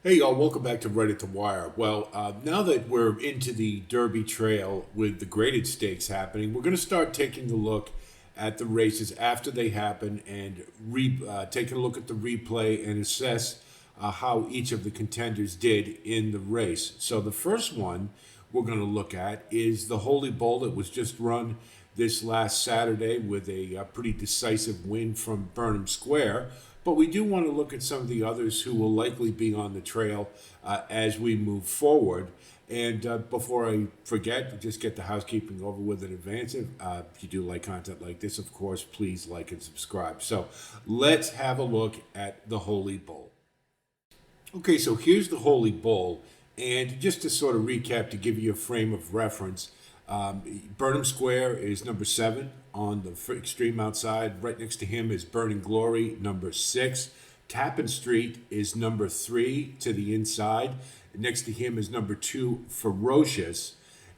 Hey y'all, welcome back to Right at the Wire. Well, now that we're into the Derby Trail with the graded stakes happening, we're going to start taking a look at the races after they happen and taking a look at the replay and assess how each of the contenders did in the race. So the first one we're going to look at is the Holy Bull that was just run this last Saturday with a pretty decisive win from Burnham Square. But we do want to look at some of the others who will likely be on the trail as we move forward. And before I forget, just get the housekeeping over with in advance. If you do like content like this, of course, please like and subscribe. So let's have a look at the Holy Bull. Okay, so here's the Holy Bull. And just to sort of recap, to give you a frame of reference, Burnham Square is number 7 on the extreme outside. Right next to him is Burning Glory, number 6. Tappan Street is number 3 to the inside. Next to him is number 2, Ferocious.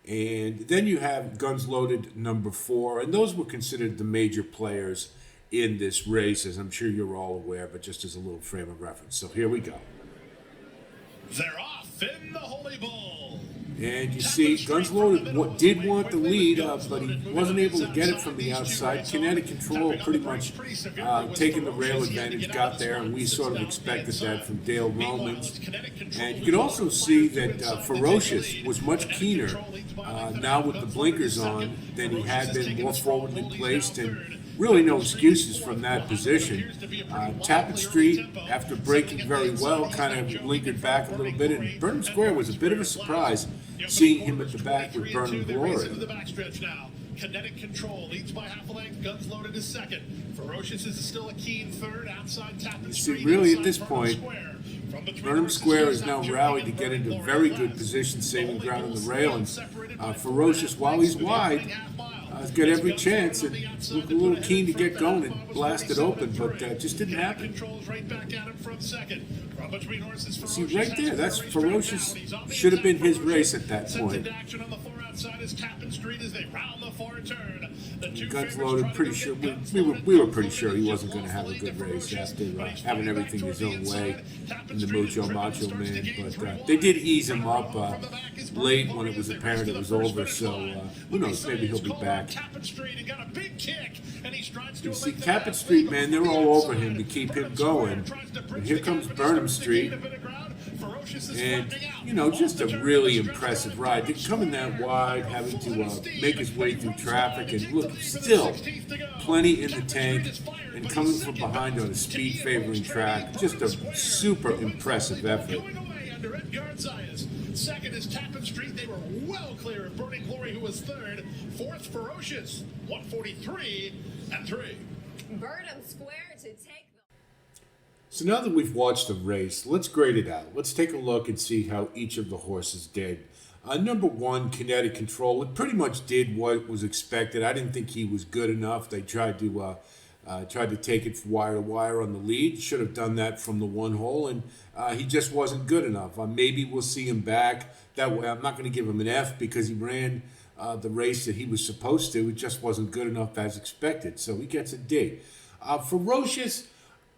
And then you have Guns Loaded, number 4. And those were considered the major players in this race, as I'm sure you're all aware, but just as a little frame of reference. So here we go. They're off in the Holy Bull. And you see, Guns Loaded did want the lead, but he wasn't able to get it from the outside. Kinetic Control pretty much taking the rail advantage, got there, and we sort of expected that from Dale Romans. And you can also see that Ferocious was much keener now with the blinkers on than he had been, more forwardly placed, and really no excuses from that position. Tappan Street, after braking very well, kind of lingered back a little bit, and Burnham Square was a bit of a surprise seeing him at the back with Burning Glory. Kinetic Control leads by half a length. Guns Loaded is second. Ferocious is still a keen third outside Tappan Street. See, really at this point, Burnham Square is now rallied to get into very good position, saving ground on the rail, and Ferocious, while he's wide, has got every chance and looked a little keen to get going and blast it open, but just didn't happen. See, right there, that's Ferocious. Should have been his race at that point. Guns Loaded, pretty sure we were pretty sure he wasn't going to have a good race after having everything his own way in the Mucho Macho Man. But they did ease him up late when it was apparent it was over. So who knows? Maybe he'll be back. You see, Tappan Street, man, they're all over him to keep him going. And here comes Burnham Street. And, just a really impressive ride. Coming that wide, having to make his way through traffic, and look, still plenty in the tank, and coming from behind on a speed-favoring track. Just a super impressive effort. Second is Tappan Street. They were well clear of Burning Glory, who was third. Fourth, Ferocious, 143 and 3. Burnham Square to take. So now that we've watched the race, let's grade it out. Let's take a look and see how each of the horses did. Number 1, Kinetic Control. It pretty much did what was expected. I didn't think he was good enough. They tried to take it wire to wire on the lead. Should have done that from the one hole, and he just wasn't good enough. Maybe we'll see him back. That way, I'm not going to give him an F because he ran the race that he was supposed to. It just wasn't good enough as expected, so he gets a D. Ferocious,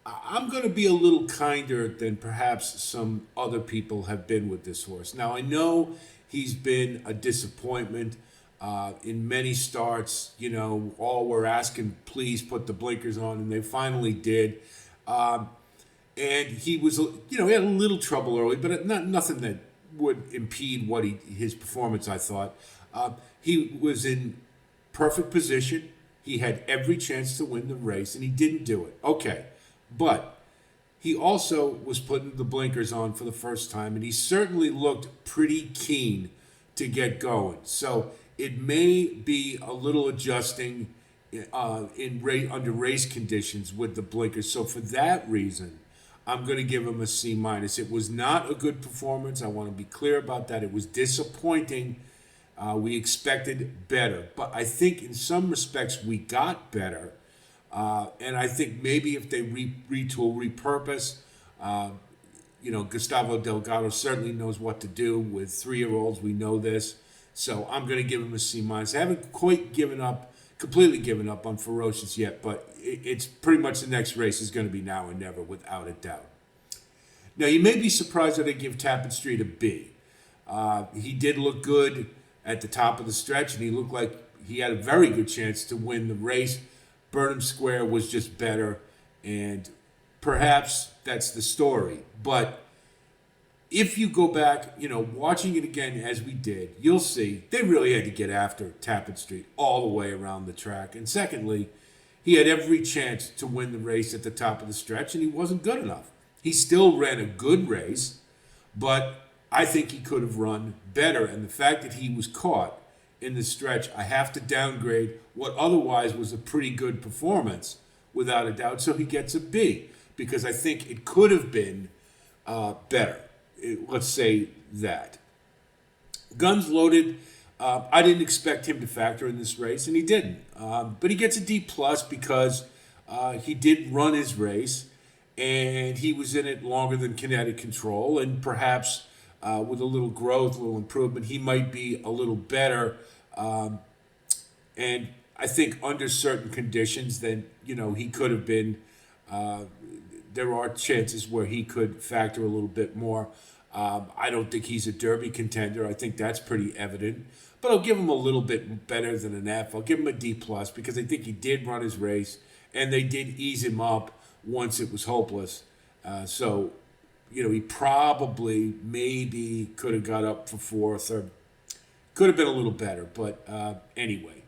I'm going to be a little kinder than perhaps some other people have been with this horse. Now, I know he's been a disappointment in many starts. All were asking, please put the blinkers on, and they finally did. And he was, he had a little trouble early, but nothing that would impede his performance, I thought. He was in perfect position. He had every chance to win the race, and he didn't do it. Okay. But he also was putting the blinkers on for the first time, and he certainly looked pretty keen to get going. So it may be a little adjusting under race conditions with the blinkers. So for that reason, I'm going to give him a C-. It was not a good performance. I want to be clear about that. It was disappointing. We expected better. But I think in some respects we got better. And I think maybe if they retool, repurpose, Gustavo Delgado certainly knows what to do with 3-year-olds. We know this. So I'm going to give him a C-. I haven't quite completely given up on Ferocious yet, but it's pretty much the next race is going to be Now or Never, without a doubt. Now, you may be surprised that I give Tappan Street a B. He did look good at the top of the stretch, and he looked like he had a very good chance to win the race. Burnham Square was just better, and perhaps that's the story. But if you go back, watching it again as we did, you'll see they really had to get after Tappan Street all the way around the track. And secondly, he had every chance to win the race at the top of the stretch, and he wasn't good enough. He still ran a good race, but I think he could have run better. And the fact that he was caught in the stretch, I have to downgrade what otherwise was a pretty good performance, without a doubt. So he gets a B, because I think it could have been better. Let's say that. Guns loaded. I didn't expect him to factor in this race, and he didn't. But he gets a D plus because he did run his race, and he was in it longer than Kinetic Control, and perhaps with a little growth, a little improvement, he might be a little better. And I think under certain conditions, then he could have been. There are chances where he could factor a little bit more. I don't think he's a Derby contender. I think that's pretty evident. But I'll give him a little bit better than an F. I'll give him a D plus because I think he did run his race, and they did ease him up once it was hopeless. So he probably maybe could have got up for fourth, or could have been a little better. But anyway,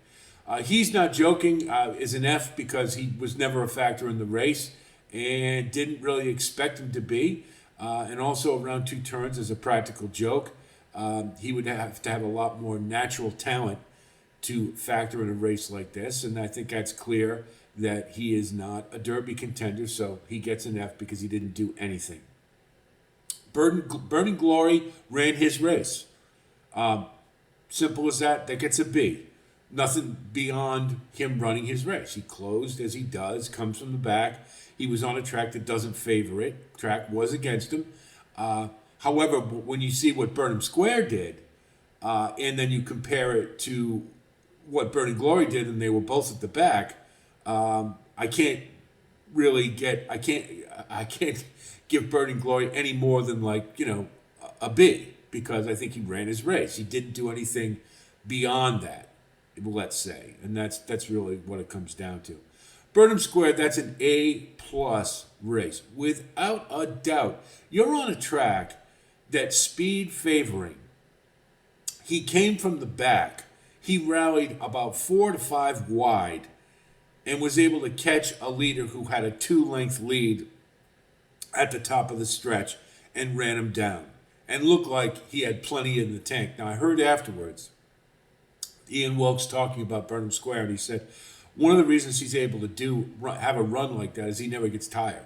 he's not joking. Is an F because he was never a factor in the race and didn't really expect him to be. And also around two turns as a practical joke. He would have to have a lot more natural talent to factor in a race like this. And I think that's clear that he is not a Derby contender. So he gets an F because he didn't do anything. Burning Glory ran his race. Simple as that. That gets a B. Nothing beyond him running his race. He closed as he does, comes from the back. He was on a track that doesn't favor it. Track was against him. However, when you see what Burnham Square did, and then you compare it to what Burning Glory did, and they were both at the back, I can't give Burning Glory any more than a B, because I think he ran his race. He didn't do anything beyond that, let's say, and that's really what it comes down to. Burnham Square, that's an A plus race, without a doubt. You're on a track that's speed favoring. He came from the back. He rallied about 4 to 5 wide and was able to catch a leader who had a 2-length lead at the top of the stretch and ran him down and looked like he had plenty in the tank. Now, I heard afterwards Ian Wilkes talking about Burnham Square, and he said one of the reasons he's able to have a run like that is he never gets tired.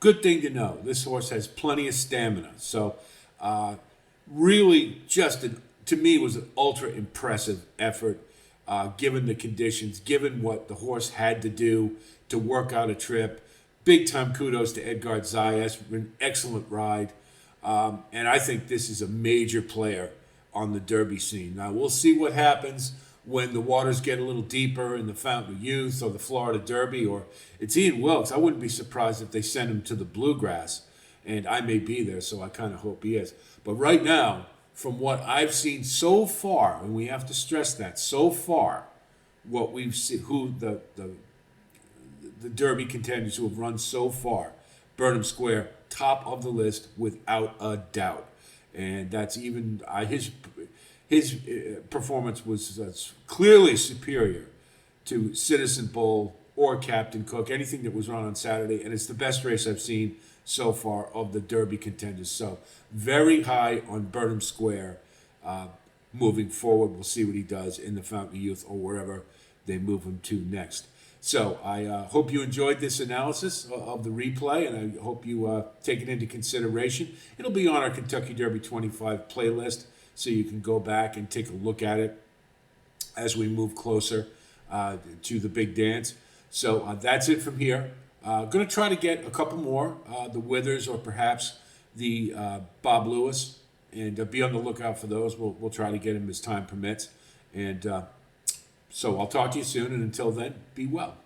Good thing to know. This horse has plenty of stamina. So really to me, was an ultra impressive effort given the conditions, given what the horse had to do to work out a trip. Big time kudos to Edgard Zayas. An excellent ride. And I think this is a major player on the Derby scene. Now, we'll see what happens when the waters get a little deeper in the Fountain of Youth or the Florida Derby, or it's Ian Wilkes. I wouldn't be surprised if they send him to the Bluegrass, and I may be there, so I kind of hope he is. But right now, from what I've seen so far, and we have to stress that, so far, what we've seen, who the Derby contenders who have run so far, Burnham Square, top of the list without a doubt. And that's even his performance was clearly superior to Citizen Bowl or Captain Cook, anything that was run on Saturday, and it's the best race I've seen so far of the Derby contenders. So very high on Burnham Square. Moving forward, we'll see what he does in the Fountain of Youth or wherever they move him to next. So I hope you enjoyed this analysis of the replay, and I hope you take it into consideration. It'll be on our Kentucky Derby 25 playlist, so you can go back and take a look at it as we move closer to the big dance. So that's it from here. Going to try to get a couple more, the Withers or perhaps the Bob Lewis, and be on the lookout for those. We'll try to get him as time permits. And so I'll talk to you soon, and until then, be well.